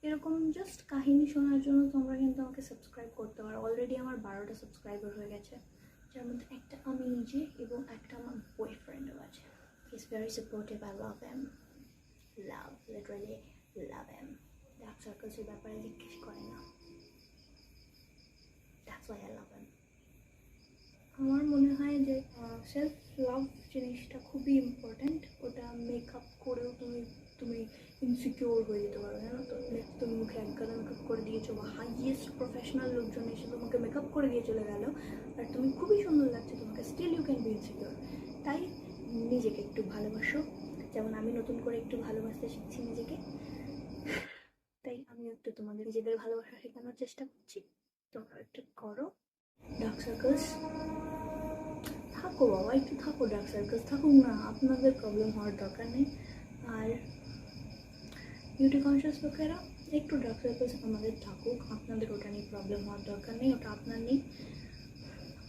এরকম জাস্ট কাহিনী শোনার জন্য তোমরা কিন্তু আমাকে সাবস্ক্রাইব করতে পারো। অলরেডি আমার 12টা সাবস্ক্রাইবার হয়ে গেছে, যার মধ্যে একটা আমি নিজে এবং একটা আমার বয়ফ্রেন্ডও আছে। Is very supportive, I love him, love, literally love him. Dark সার্কেলসের ব্যাপারে জিজ্ঞেস করে না, that's why I love him. আমার মনে হয় যে সেলফ লাভ জিনিসটা খুবই ইম্পর্ট্যান্ট। ওটা মেকআপ করেও তুমি ইনসিকিওর হয়ে যেতে পারো, জানো তো। তুমি মুখে এক গাদা মেকআপ করে দিয়েছো বা হাইয়েস্ট প্রফেশনাল লোকজন এসে তোমাকে মেকআপ করে দিয়ে চলে গেল, আর তুমি খুবই সুন্দর লাগছে তোমাকে, still you can be insecure. তাই নিজেকে একটু ভালোবাসো, যেমন আমি নতুন করে একটু ভালোবাসতে শিখছি নিজেকে। তাই আমি একটু তোমাদের নিজেদের ভালোবাসা শেখানোর চেষ্টা করছি, তোমরা একটু করো। ডার্ক সার্কেলস থাকো বাবা, একটু থাকো, ডার্ক সার্কেলস থাকুক না, আপনাদের প্রবলেম হওয়ার দরকার নেই। আর বিউটি কনসিয়াস লোকেরা একটু ডার্ক সার্কেলস আমাদের থাকুক, আপনাদের ওটা নিয়ে প্রবলেম হওয়ার দরকার নেই, ওটা আপনার নেই,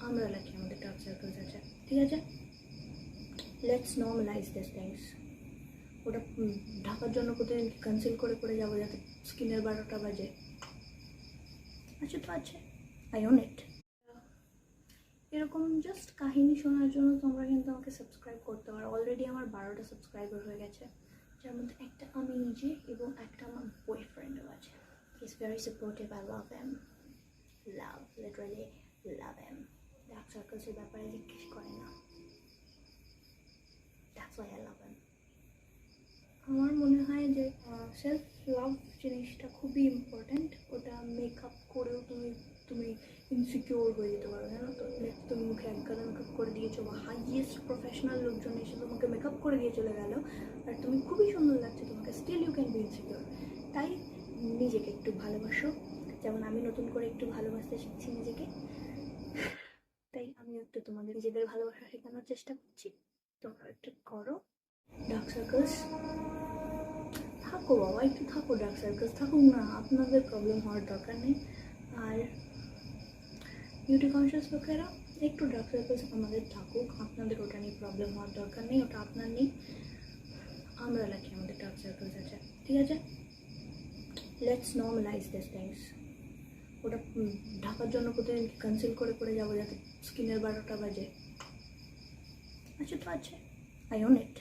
আমরা রাখি আমাদের ডার্ক সার্কেলস আছে, ঠিক আছে? Let's normalise this things. ওটা ঢাকার জন্য প্রতিদিন কনসিল করে করে যাবো যাতে স্কিনের 12টা বাজে? আচ্ছা তো আছে, আই ওন ইট। এরকম জাস্ট কাহিনী শোনার জন্য তোমরা কিন্তু আমাকে সাবস্ক্রাইব করতে পারো। অলরেডি আমার 12টা সাবস্ক্রাইবার হয়ে গেছে, যার মধ্যে একটা আমি নিজে এবং একটা আমার বয়ফ্রেন্ডও আছে। Is very supportive, I love him, love, literally love him. Dark সার্কেলসের ব্যাপারে জিজ্ঞেস করে না, that's why I love him. আমার মনে হয় যে সেলফ লাভ জিনিসটা খুবই ইম্পর্ট্যান্ট। ওটা মেকআপ করেও তুমি ইনসিকিওর হয়ে যেতে পারো, জানো তো। তুমি মুখে এক গাদা মেকআপ করে দিয়েছো বা হাইয়েস্ট প্রফেশনাল লোকজন এসে তোমাকে মেকআপ করে দিয়ে চলে গেল, আর তুমি খুবই সুন্দর লাগছে তোমাকে, still you can be insecure. তাই নিজেকে একটু ভালোবাসো, যেমন আমি নতুন করে একটু ভালোবাসতে শিখছি নিজেকে। তাই আমি একটু তোমাদের নিজেদের ভালোবাসা শেখানোর চেষ্টা করছি, তোমরা একটু করো। ডার্ক সার্কেলস থাকো বাবা, একটু থাকো, ডার্ক সার্কেলস থাকুক না, আপনাদের প্রবলেম হওয়ার দরকার নেই। আর বিউটি কনসিয়াস লোকেরা একটু ডার্ক সার্কেলস আমাদের থাকুক, আপনাদের ওটা নিয়ে প্রবলেম হওয়ার দরকার নেই, ওটা আপনার নেই, আমরা রাখি আমাদের ডার্ক সার্কেলস আছে, ঠিক আছে? Let's normalise this things. ওটা ঢাকার জন্য প্রতিদিন কনসিল করে করে যাবো যাতে স্কিনের 12টা বাজে? আচ্ছা তো আছে, আই ওন ইট।